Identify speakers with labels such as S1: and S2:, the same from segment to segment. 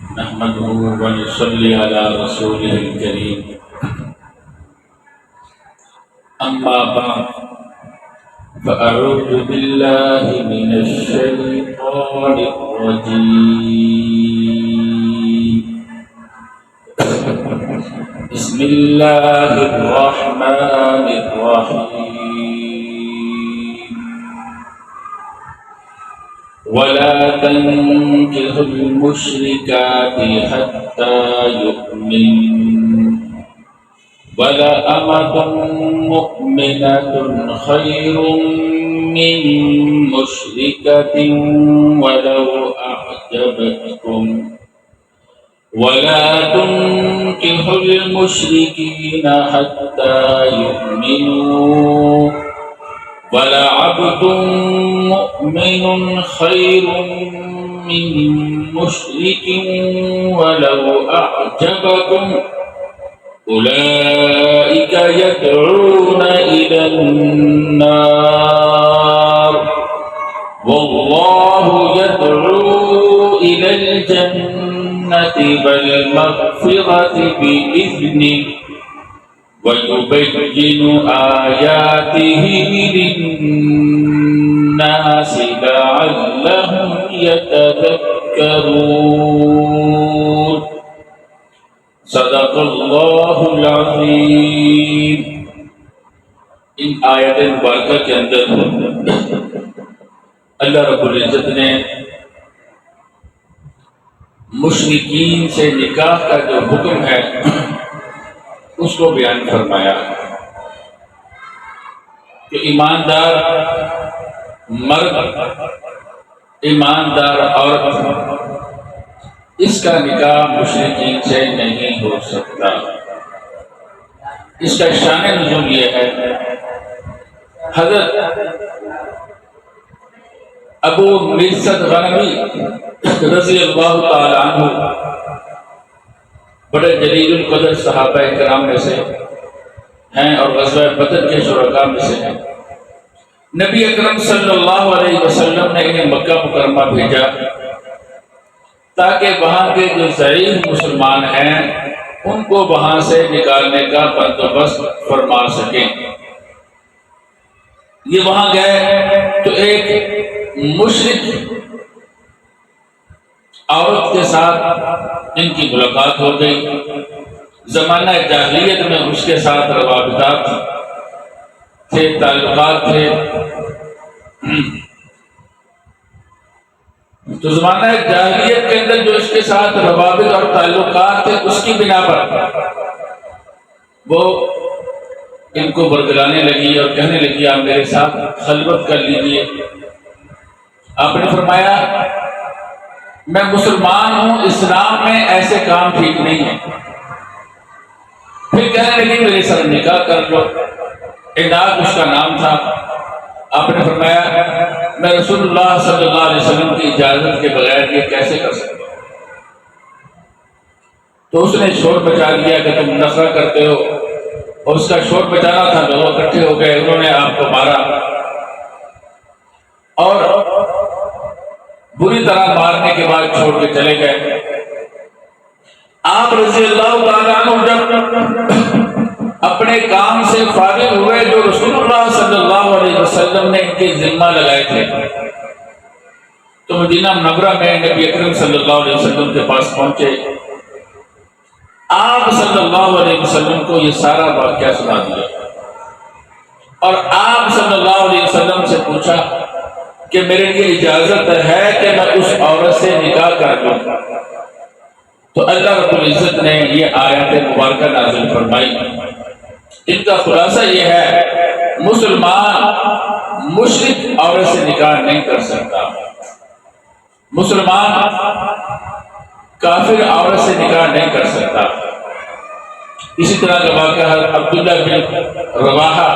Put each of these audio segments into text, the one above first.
S1: نحمده ونصلي على رسوله الكريم أما بعد فأعوذ بالله من الشيطان الرجيم بسم الله الرحمن الرحيم ولا تنكحوا المشركات حتى يؤمنوا ولأمة مؤمنة خير من مشركة ولو أعجبتكم ولا تنكحوا المشركين حتى يؤمنوا ولعبد مؤمن خير من مشرك ولو أعجبكم أولئك يدعون إلى النار والله يدعو إلى الجنة بالمغفرة بإذنه ويبين آياته للناس لعلهم يتذكرون صدق اللہ العظیم۔ ان آیت مبارکہ کے اندر اللہ رب العزت نے مشرکین سے نکاح کا جو حکم ہے اس کو بیان فرمایا کہ ایماندار مرد ایماندار عورت اس کا نکاح مشرکین سے نہیں ہو سکتا۔ اس کا شان نزول یہ ہے، حضرت ابو مرثد غنوی رضی اللہ تعالی عنہ بڑے جلیل القدر صحابہ کرام میں سے ہیں اور غزوہ بدر کے شرکاء میں سے ہیں۔ نبی اکرم صلی اللہ علیہ وسلم نے انہیں مکہ مکرمہ بھیجا تاکہ وہاں کے جو ضعیف مسلمان ہیں ان کو وہاں سے نکالنے کا بندوبست فرما سکیں۔ یہ وہاں گئے تو ایک مشرک عورت کے ساتھ ان کی ملاقات ہو گئی۔ زمانہ جاہلیت میں اس کے ساتھ روابطات تھے، تعلقات تھے۔ تو زمانہ جاہلیت کے اندر جو اس کے ساتھ روابط اور تعلقات تھے اس کی بنا پر وہ ان کو برگلانے لگی اور کہنے لگی آپ میرے ساتھ خلوت کر لیجئے۔ آپ نے فرمایا میں مسلمان ہوں، اسلام میں ایسے کام ٹھیک نہیں ہے۔ پھر کہنے لگی میرے ساتھ نکاح کر لو۔ عناد اس کا نام تھا۔ آپ نے فرمایا میں رسول اللہ صلی اللہ علیہ وسلم کی اجازت کے بغیر یہ کیسے کر سکتا ہوں؟ تو اس نے شور مچا دیا کہ تم نخرہ کرتے ہو، اور اس کا شور مچانا تھا، لوگ اکٹھے ہو گئے، انہوں نے آپ کو مارا اور بری طرح مارنے کے بعد چھوڑ کے چلے گئے۔ آپ رضی اللہ تعالیٰ عنہ جب اپنے کام سے فارغ ہوئے جو رسول اللہ صلی اللہ علیہ وسلم نے ان کے ذمہ لگائے تھے، تو مدینہ منورہ میں نبی اکرم صلی اللہ علیہ وسلم کے پاس پہنچے۔ آپ صلی اللہ علیہ وسلم کو یہ سارا واقعہ سنا دیا اور آپ صلی اللہ علیہ وسلم سے پوچھا کہ میرے لیے اجازت ہے کہ میں اس عورت سے نکاح کر لوں؟ تو اللہ رب العزت نے یہ آیات مبارکہ نازل فرمائی۔ ان کا خلاصہ یہ ہے مسلمان مشرک عورت سے نکاح نہیں کر سکتا، مسلمان کافر عورت سے نکاح نہیں کر سکتا۔ اسی طرح کا واقعہ عبداللہ بن رواحہ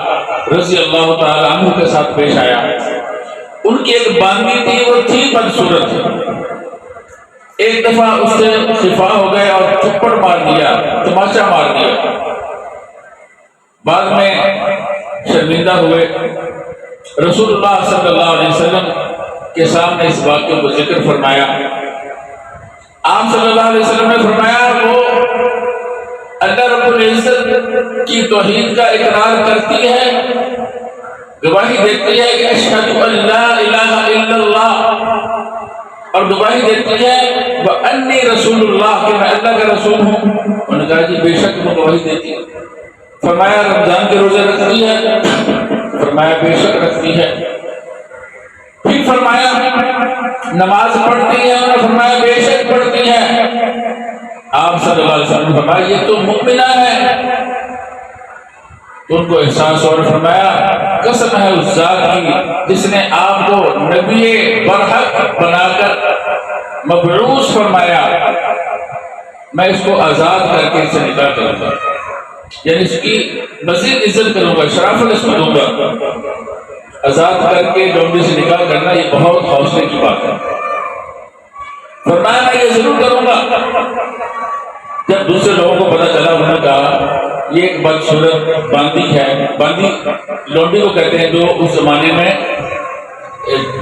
S1: رضی اللہ تعالی عنہ کے ساتھ پیش آیا۔ ان کی ایک باندھی تھی، وہ تھی بدصورت۔ ایک دفعہ اس سے خفا ہو گئے اور تھپڑ مار دیا، تماچا مار دیا۔ بعد میں شرمندہ ہوئے، رسول اللہ صلی اللہ علیہ وسلم کے سامنے اس واقعے کو ذکر فرمایا آپ صلی اللہ علیہ وسلم نے فرمایا وہ اللہ رب العزت کی توحید کا اقرار کرتی ہے، گواہی دیتی ہے کہ اشہد ان لا الہ الا اللہ، اور گواہی دیتی ہے وانی رسول اللہ، کہ میں اللہ کا رسول ہوں۔ انہوں نے کہا جی بے شک وہ گواہی دیتی ہے۔ فرمایا رمضان کے روزے رکھتی ہے؟ فرمایا بے شک رکھتی ہے۔ پھر فرمایا نماز پڑھتی ہے؟ انہوں نے فرمایا بے شک پڑھتی ہے۔ آپ صلی اللہ علیہ وسلم نے فرمایا یہ تو مؤمنہ ہے۔ تو ان کو احساس اور فرمایا قسم ہے اس ذات کی جس نے آپ کو نبی برحق بنا کر مبعوث فرمایا، میں اس کو آزاد کر کے اسے نکاح کروں گا، یعنی اس کی مزید عزت کروں گا، شرافت اس کو دوں گا۔ آزاد کر کے لونڈی سے نکاح کرنا یہ بہت حوصلے کی بات ہے۔ فرمایا میں یہ ضرور کروں گا۔ جب دوسرے لوگوں کو پتا چلا انہوں نے کہا یہ ایک بدصورت باندی ہے۔ باندی لونڈی کو کہتے ہیں جو اس زمانے میں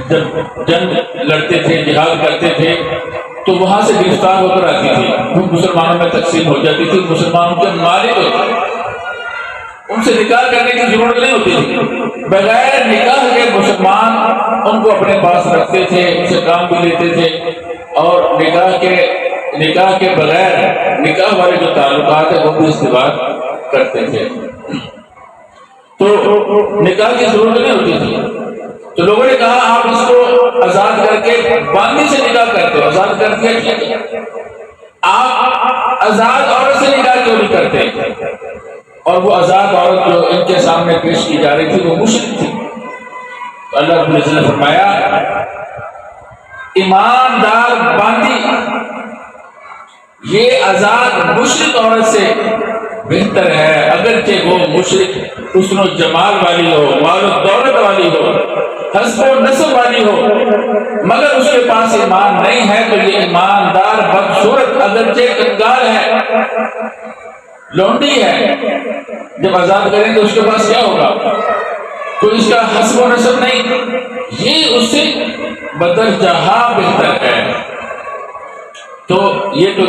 S1: جب جنگ لڑتے تھے، جہاد کرتے تھے تو وہاں سے گرفتار ہو کر آتی تھی، وہ مسلمانوں میں تقسیم ہو جاتی تھی، مسلمانوں کے مالک ہوتے تھے، ان سے نکاح کرنے کی ضرورت نہیں ہوتی تھی، بغیر نکاح کے مسلمان ان کو اپنے پاس رکھتے تھے، ان سے کام بھی لیتے تھے، اور نکاح کے بغیر نکاح والے جو تعلقات ہیں وہ بھی استعمال کرتے تھے، تو نکاح کی ضرورت نہیں ہوتی تھی۔ تو لوگوں نے کہا آپ اس کو آزاد کر کے باندی سے نکاح کرتے ہو، آزاد کر دیا ٹھیک ہے، آپ آزاد عورت سے نکاح کیوں نہیں کرتے؟ اور وہ آزاد عورت جو ان کے سامنے پیش کی جا رہی تھی وہ مشرک تھی۔ تو اللہ رب العزت نے فرمایا ایماندار باندی یہ آزاد مشرک عورت سے بہتر ہے، اگرچہ وہ مشرک حسن و جمال والی ہو، مال و دولت والی ہو، حسب و نسب والی ہو، مگر اس کے پاس ایمان نہیں ہے تو یہ ایماندار بدصورت اگرچہ کنگال ہے، لونڈی ہے، جب آزاد کریں تو اس کے پاس کیا ہوگا؟ تو اس کا حسب و نسب نہیں، یہ اس سے بدرجہ بہتر ہے۔ تو یہ تو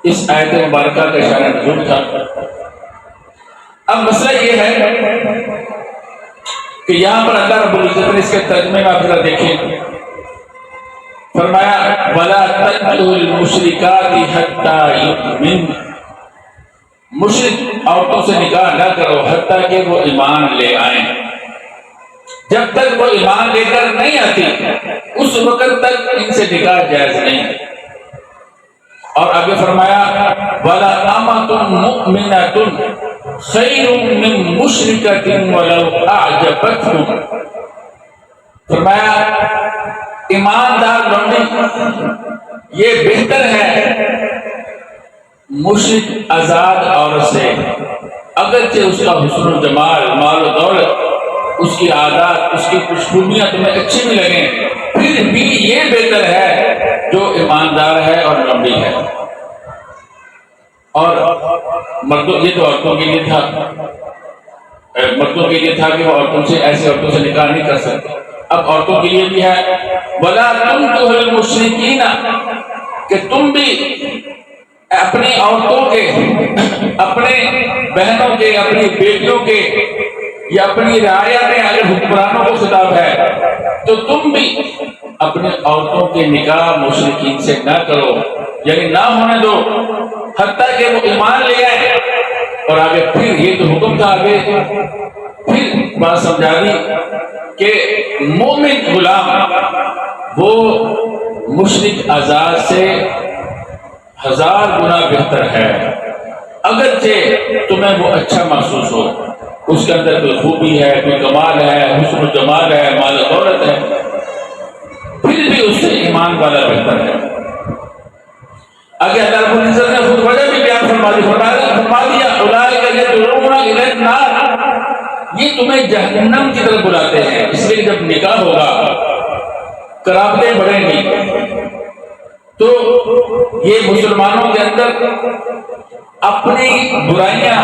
S1: اس آیت مبارکہ کا اشارہ نزول تھا۔ اب مسئلہ یہ ہے کہ یہاں پر اللہ رب العزت نے اس کے ترجمے میں آپ ذرا دیکھیں، فرمایا وَلَا تَنْكِحُوا الْمُشْرِكَاتِ حَتَّى يُؤْمِنْ، مشرک عورتوں سے نکاح نہ کرو حتیٰ کہ وہ ایمان لے آئیں۔ جب تک وہ ایمان لے کر نہیں آتی اس وقت تک ان سے نکاح جائز نہیں۔ اور آگے فرمایا وَلَا أَمَةٌ مُؤْمِنَةٌ خَيْرٌ مِّن مُشْرِكَةٍ وَلَوْ أَعْجَبَتْكُمْ، فرمایا ایماندار لونڈی یہ بہتر ہے مشرک آزاد عورت سے، اگرچہ اس کا حسن و جمال، مال و دولت، اس کی عادات، اس کی خوشبویاں تمہیں اچھی بھی لگیں، پھر بھی یہ بہتر ہے جو ایماندار ہے اور لمبی ہے۔ اور مردوں، یہ تو عورتوں کے لیے تھا، مردوں کے لیے تھا کہ وہ عورتوں سے، ایسے عورتوں سے نکاح نہیں کر سکتے، اب عورتوں کے لیے بھی ہے وَلَا تُنْكِحُوا الْمُشْرِكِينَ، کہ تم بھی اپنی عورتوں کے، اپنے بہنوں کے، اپنی بیٹیوں کے یا اپنی رعایا میں اگر حکمرانوں کو خطاب ہے تو تم بھی اپنے عورتوں کے نکاح مشرکین سے نہ کرو، یعنی نہ ہونے دو حتیٰ کہ وہ ایمان لے آئے۔ اور آگے پھر یہ تو حکم تھا، آگے پھر بات سمجھا دی کہ مومن غلام وہ مشرک آزاد سے 1000 گنا بہتر ہے، اگرچہ تمہیں وہ اچھا محسوس ہو، اس کے اندر کوئی خوبی ہے، کوئی کمال ہے، حسن و جمال ہے، مال و دولت ہے، پھر بھی اس سے ایمان والا بہتر ہے۔ آگے اللہ رب العزت نے خود وجہ بھی بیان فرما دیا اولئک یدعون الی النار، یہ تمہیں جہنم کی طرف بلاتے ہیں، اس لیے جب نکاح ہوگا قرابتیں بڑھیں گی تو یہ مسلمانوں کے اندر اپنی برائیاں،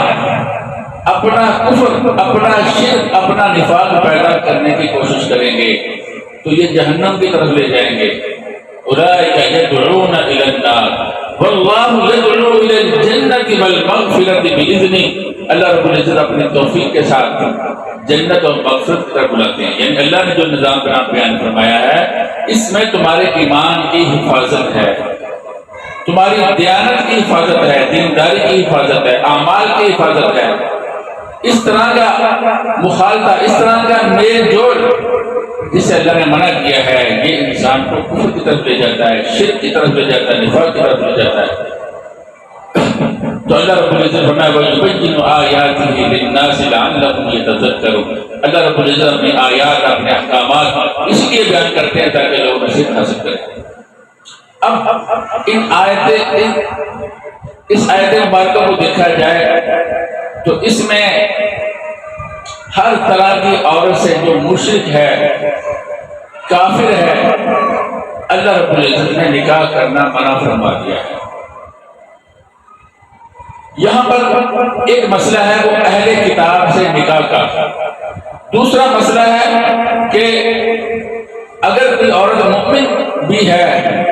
S1: اپنا کفر، اپنا شرک، اپنا نفاق پیدا کرنے کی کوشش کریں گے، تو یہ جہنم کی طرف لے جائیں گے۔ اولئک یدعون الی النار واللہ یدعو الی الجنۃ والمغفرۃ باذنہ. اللہ رب العزت اپنی توفیق کے ساتھ جنت اور مغفرت کی طرف بلاتے ہیں. یعنی اللہ نے جو نظام بیان فرمایا ہے اس میں تمہارے ایمان کی حفاظت ہے، تمہاری دیانت کی حفاظت ہے، دینداری کی حفاظت ہے، اعمال کی حفاظت ہے. اس طرح کا مخالطہ، اس طرح کا میل جوڑ جسے اللہ نے منع کیا ہے، یہ انسان کو کفر کی طرف لے جاتا ہے، شرک کی طرف لے جاتا ہے، نفاق کی طرف لے جاتا ہے. تو اللہ رب العزت فرمایا وَيُبَيِّنُ آيَاتِهِ لِلنَّاسِ لَعَلَّهُمْ يَتَذَكَّرُونَ. اللہ رب العزت اپنے آیات، اپنے احکامات اس لیے بیان کرتے ہیں تاکہ لوگ نصیحت حاصل کریں. اب اس آیت مبارکہ کو دیکھا جائے تو اس میں ہر طرح کی عورت سے جو مشرک ہے، کافر ہے، اللہ رب العزت نے نکاح کرنا منع فرما دیا ہے. یہاں پر ایک مسئلہ ہے وہ اہل کتاب سے نکاح کا. دوسرا مسئلہ ہے کہ اگر کوئی عورت مؤمن بھی ہے،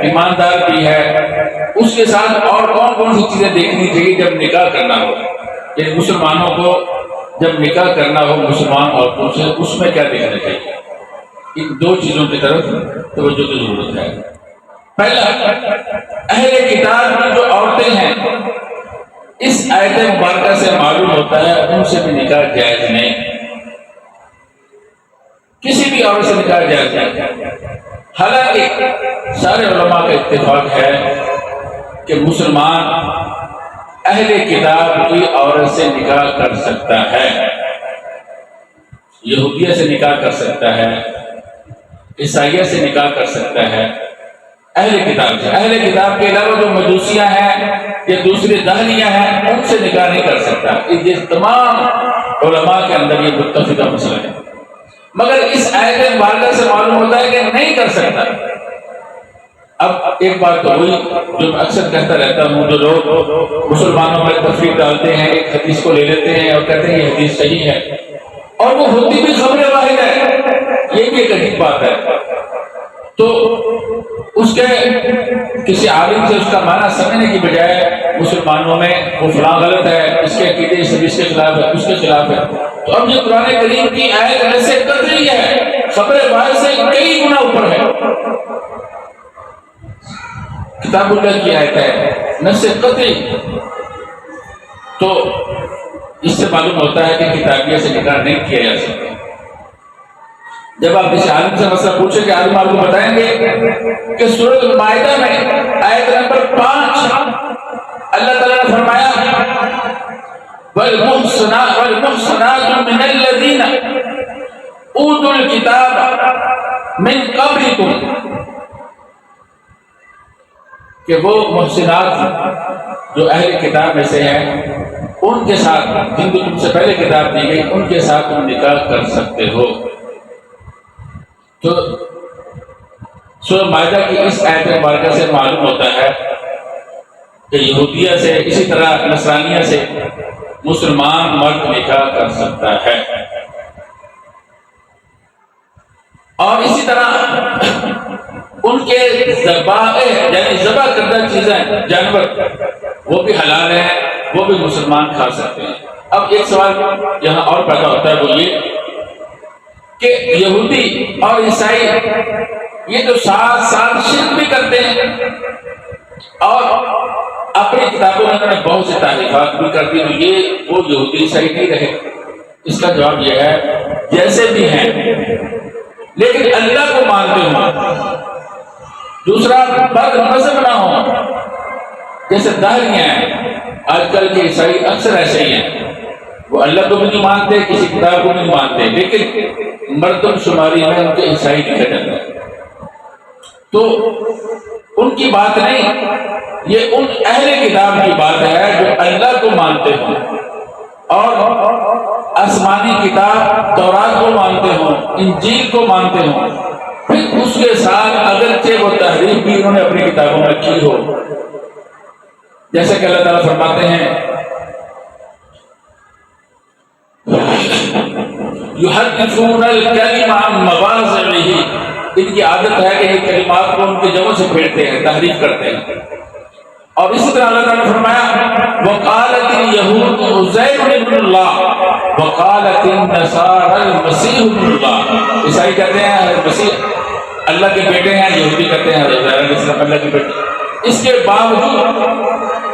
S1: ایماندار بھی ہے، اس کے ساتھ اور کون کون سی چیزیں دیکھنی چاہیے جب نکاح کرنا ہو. یعنی مسلمانوں کو جب نکاح کرنا ہو مسلمان عورتوں سے، اس میں کیا دیکھنا چاہیے. ان دو چیزوں کی طرف توجہ کی ضرورت ہے. پہلا، اہل کتاب کی جو عورتیں ہیں اس آیت مبارکہ سے معلوم ہوتا ہے ان سے بھی نکاح جائز نہیں، کسی بھی عورت سے نکاح جائز نہیں. حالانکہ سارے علماء کا اتفاق ہے کہ مسلمان اہل کتاب کی عورت سے نکاح کر سکتا ہے، یہودیہ سے نکاح کر سکتا ہے، عیسائیہ سے نکاح کر سکتا ہے. اہل کتاب سے، اہل کتاب کے علاوہ جو مجوسیاں ہیں یا دوسری دہلیاں ہیں ان سے نکاح نہیں کر سکتا. یہ تمام علماء کے اندر یہ متفقہ مسئلہ ہے. مگر اس آیت مبارکہ سے معلوم ہوتا ہے کہ نہیں کر سکتا. اب ایک بات تو ہوئی جو میں اکثر کہتا رہتا ہوں، جو لوگ مسلمانوں میں تفریق ڈالتے ہیں، ایک حدیث کو لے لیتے ہیں اور کہتے ہیں یہ حدیث صحیح ہے، اور وہ ہوتی بھی خبر واحد ہے. یہ بھی ایک عجیب بات ہے. تو اس کے کسی عالم سے اس کا معنی سمجھنے کی بجائے مسلمانوں میں وہ فلاں غلط ہے، اس کے عقیدے اس کے خلاف ہے، اس کے خلاف ہے. تو اب یہ قرآن کریم کی آیت ایسے قطعی ہے، خبر واحد سے کئی گنا اوپر ہے. کتاب اللہ کی آیت ہے، نص قطعی. تو اس سے معلوم ہوتا ہے کہ کتابیہ سے نکاح نہیں کیا جا سکتا. جب آپ کسی عالم سے مسئلہ پوچھیں کہ عالم آپ کو بتائیں گے کہ سورۃ المائدہ میں آیت نمبر 5 اللہ تعالیٰ نے فرمایا وَالْمُحْصَنَاتُ مِنَ الَّذِينَ أُوتُوا الْكِتَابَ مِنْ قَبْلِكُمْ، کہ وہ محسنات جو اہل کتاب میں سے ہیں ان کے ساتھ، جن کو تم سے پہلے کتاب دی گئی، ان کے ساتھ تم نکاح کر سکتے ہو. تو سورہ مائدہ کی اس آیت مبارکہ سے معلوم ہوتا ہے کہ یہودیہ سے، اسی طرح نصرانیہ سے مسلمان مرد نکاح کر سکتا ہے. اور اسی طرح ان کے ذبائح یعنی ذبح کردہ چیزیں، جانور، وہ بھی حلال ہیں، وہ بھی مسلمان کھا سکتے ہیں. اب ایک سوال یہاں اور پیدا ہوتا ہے، وہ یہ کہ یہودی اور عیسائی یہ تو ساتھ ساتھ شرک بھی کرتے ہیں اور اپنی کتابوں میں انہوں نے بہت سے تعریفات بھی کر دی، تو یہ وہ یہودی عیسائی نہیں رہے. اس کا جواب یہ ہے جیسے بھی ہیں لیکن اللہ کو مانتے ہوں، دوسرا بد مذہب نہ ہو. جیسے دہریاں ہیں، آج کل کے عیسائی اکثر ایسے ہی ہیں، وہ اللہ کو بھی نہیں مانتے، کسی کتاب کو نہیں مانتے، لیکن مردم شماری میں ان کے عیسائی لکھا جاتا ہے. تو ان کی بات نہیں، یہ ان اہل کتاب کی بات ہے جو اللہ کو مانتے ہوں اور آسمانی کتاب تورات کو مانتے ہوں، انجیل کو مانتے ہوں، پھر اس کے ساتھ اگرچہ وہ تحریف بھی انہوں نے اپنی کتابوں میں کی ہو. جیسے کہ اللہ تعالیٰ فرماتے ہیں يحرفون الكلم عن مواضعه ان کی عادت ہے کہ یہ کلمات کو ان کے جمع سے پھیرتے ہیں، تحریف کرتے ہیں. اور اسی طرح اللہ تعالیٰ نے فرمایا وقالت اليهود عزیر ابن اللہ وقالت النصارى المسیح ابن اللہ. عیسائی کہتے ہیں مسیح اللہ کے بیٹے ہیں، یہودی کہتے ہیں عزیر علیہ السلام اللہ کے بیٹے. اس کے باوجود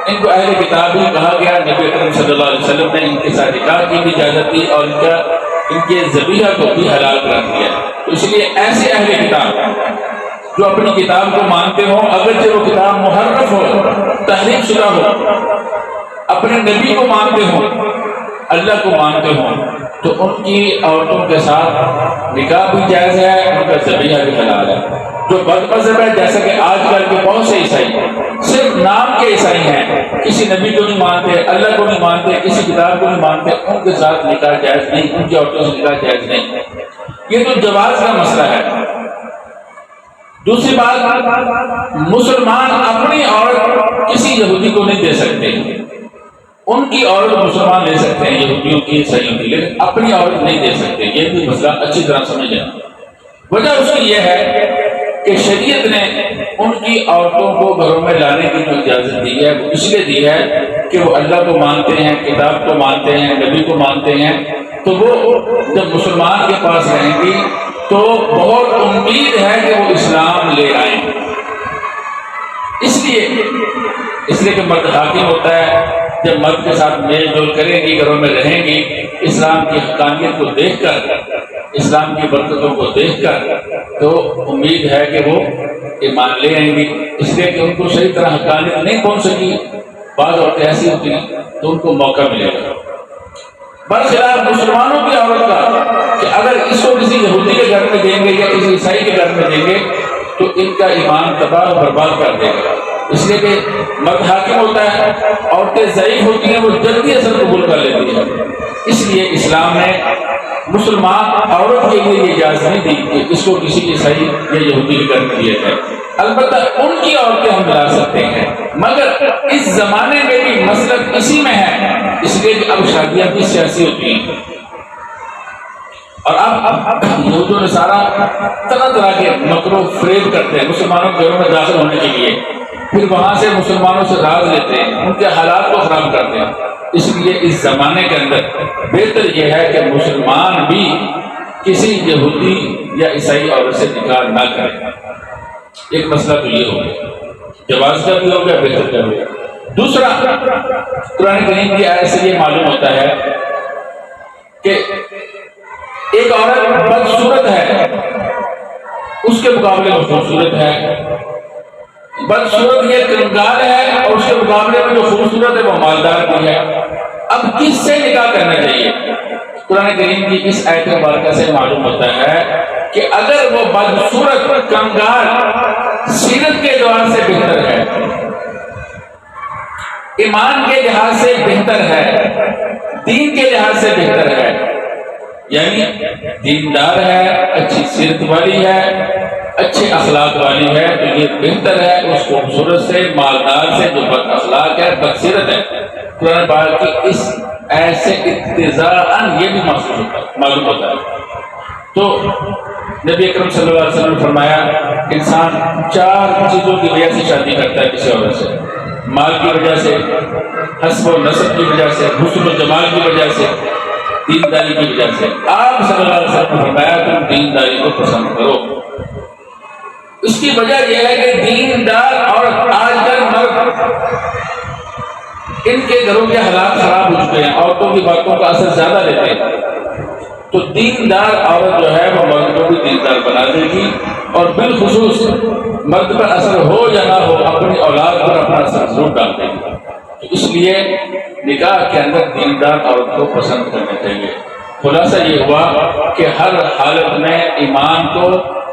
S1: ان کو اہل کتاب ہی کہا گیا. نبی اکرم صلی اللہ علیہ وسلم نے ان کے ساتھ نکاح کی بھی اجازت دی اور ان کے ذبیحہ کو بھی حلال قرار دیا. تو اس لیے ایسے اہل کتاب جو اپنی کتاب کو مانتے ہوں، اگرچہ وہ کتاب محرف ہو، تحریف شدہ ہو، اپنے نبی کو مانتے ہوں، اللہ کو مانتے ہوں، تو ان کی عورتوں کے ساتھ نکاح بھی جائز ہے، ان کا ذبیحہ بھی حلال ہے. جو بد مذہب ہے، جیسا کہ آج کل کے بہت سے عیسائی صرف نام کے عیسائی ہیں، کسی نبی کو نہیں مانتے، اللہ کو نہیں مانتے، کسی کتاب کو نہیں مانتے، ان کے ساتھ نکاح جائز نہیں، ان کی عورتوں سے نکاح جائز نہیں. یہ تو جواز کا مسئلہ ہے. دوسری بات، مسلمان اپنی عورت کسی یہودی کو نہیں دے سکتے. ان کی عورت مسلمان لے سکتے ہیں، یہودیوں کی، عیسائیوں کی، لیکن اپنی عورت نہیں دے سکتے. یہ بھی مسئلہ اچھی طرح سمجھ جائیں. وجہ اس کی یہ ہے کہ شریعت نے ان کی عورتوں کو گھروں میں لانے کی جو اجازت دی ہے وہ اس لیے دی ہے کہ وہ اللہ کو مانتے ہیں، کتاب کو مانتے ہیں، نبی کو مانتے ہیں. تو وہ جب مسلمان کے پاس رہیں گی تو بہت امید ہے کہ وہ اسلام لے آئیں. اس لیے کہ مرد حاکم ہوتا ہے. جب مرد کے ساتھ میل جول کریں گی، گھروں میں رہیں گی، اسلام کی حقانیت کو دیکھ کر، اسلام کی برکتوں کو دیکھ کر، تو امید ہے کہ وہ ایمان لے آئیں گی. اس لیے کہ ان کو صحیح طرح حقانیت نہیں پہنچ سکی، بعض عورتیں ایسی ہوتی ہیں تو ان کو موقع ملے گا. برخلاف مسلمانوں کی عورت کا کہ اگر اس کو کسی یہودی کے گھر میں دیں گے یا کسی عیسائی کے گھر میں دیں گے تو ان کا ایمان تباہ و برباد کر دے گا. اس لیے کہ مرد حاکم ہوتا ہے، عورتیں ضعیف ہوتی ہیں، وہ جلدی اثر قبول کر لیتی ہیں. اس لیے اسلام نے مسلمان عورت کے لیے یہ اجازت نہیں دی کہ اس کو کسی عیسائی یا یہودی کے گھر میں دیا جائے. البتہ ان کی عورتیں ہم لا سکتے ہیں، مگر اس زمانے میں بھی مسئلہ اسی میں ہے، اس لیے کہ اب شادیاں بھی سیاسی ہوتی ہیں. اور اب یہود و نصارہ طرح طرح کے مکر و فریب کرتے ہیں مسلمانوں کے گھروں میں داخل ہونے کے لیے، پھر وہاں سے مسلمانوں سے راز لیتے ہیں، ان کے حالات کو خراب کرتے ہیں. اس لیے اس زمانے کے اندر بہتر یہ ہے کہ مسلمان بھی کسی یہودی یا عیسائی عورت سے نکاح نہ کریں. ایک مسئلہ تو یہ ہو گیا، جواز کا بھی ہو گیا، بہتر کا بھی ہو گیا. دوسرا، قرآن کریم کی آیت سے یہ معلوم ہوتا ہے کہ ایک عورت بدصورت ہے، اس کے مقابلے میں خوبصورت ہے. بدصورت یہ کنگال ہے اور اس کے مقابلے میں جو خوبصورت ہے وہ مالدار بھی ہے. اب کس سے نکاح کرنا چاہیے؟ قرآن کریم کی اس آیت مبارکہ سے معلوم ہوتا ہے کہ اگر وہ بدصورت کنگال سیرت کے اعتبار سے بہتر ہے، ایمان کے لحاظ سے بہتر ہے، دین کے لحاظ سے بہتر ہے، یعنی دیندار ہے، اچھی سیرت والی ہے، اچھے اخلاق والی ہے، تو یہ بہتر ہے اس خوبصورت سے، مالدار سے جو بد اخلاق ہے، بد سیرت ہے. قرآن پاک کی اس ایسے اقتضاءً یہ بھی معلوم ہوتا ہے. تو نبی اکرم صلی اللہ علیہ وسلم نے فرمایا انسان 4 چیزوں کی وجہ سے شادی کرتا ہے کسی عورت سے: مال کی وجہ سے، حسب و نسب کی وجہ سے، حسن و جمال کی وجہ سے، دینداری کی وجہ سے. آپ صلی اللہ علیہ وسلم نے فرمایا تم دینداری کو پسند کرو. اس کی وجہ یہ ہے کہ دیندار عورت، آج کل مرد ان کے گھروں کے حالات خراب ہو چکے ہیں، عورتوں کی باتوں کا اثر زیادہ لیتے ہیں. تو دیندار عورت جو ہے وہ مرد کو بھی دیندار بنا دے گی، اور بالخصوص مرد پر اثر ہو یا نہ ہو اپنی اولاد پر اپنا اثر ضرور ڈال دے گی. تو اس لیے نکاح کے اندر دیندار عورت کو پسند کرنا چاہیے. خلاصہ یہ ہوا کہ ہر حالت میں ایمان کو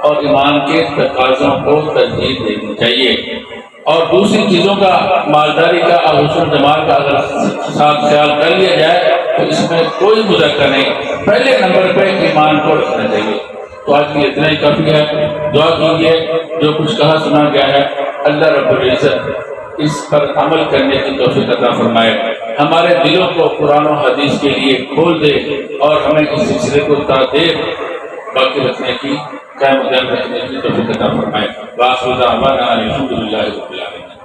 S1: اور ایمان کے تقاضوں کو ترجیح دینی چاہیے، اور دوسری چیزوں کا، مالداری کا اور حسن جمال کا اگر ساتھ خیال کر لیا جائے تو اس میں کوئی مذاکرہ نہیں، پہلے نمبر پہ ایمان کو رکھنا چاہیے. تو آج کے اتنا ہی کافی ہے. دعا کیجیے جو کچھ کہا سنا گیا ہے اللہ رب العزت اس پر عمل کرنے کی توفیق عطا فرمائے، ہمارے دلوں کو قرآن و حدیث کے لیے کھول دے، اور ہمیں اس سلسلے کو تا دیر باقی رکھنے کی قائم و دائم رکھنے کی توفیق عطا فرمائے۔ وآخر دعوانا الحمدللہ رب العالمین۔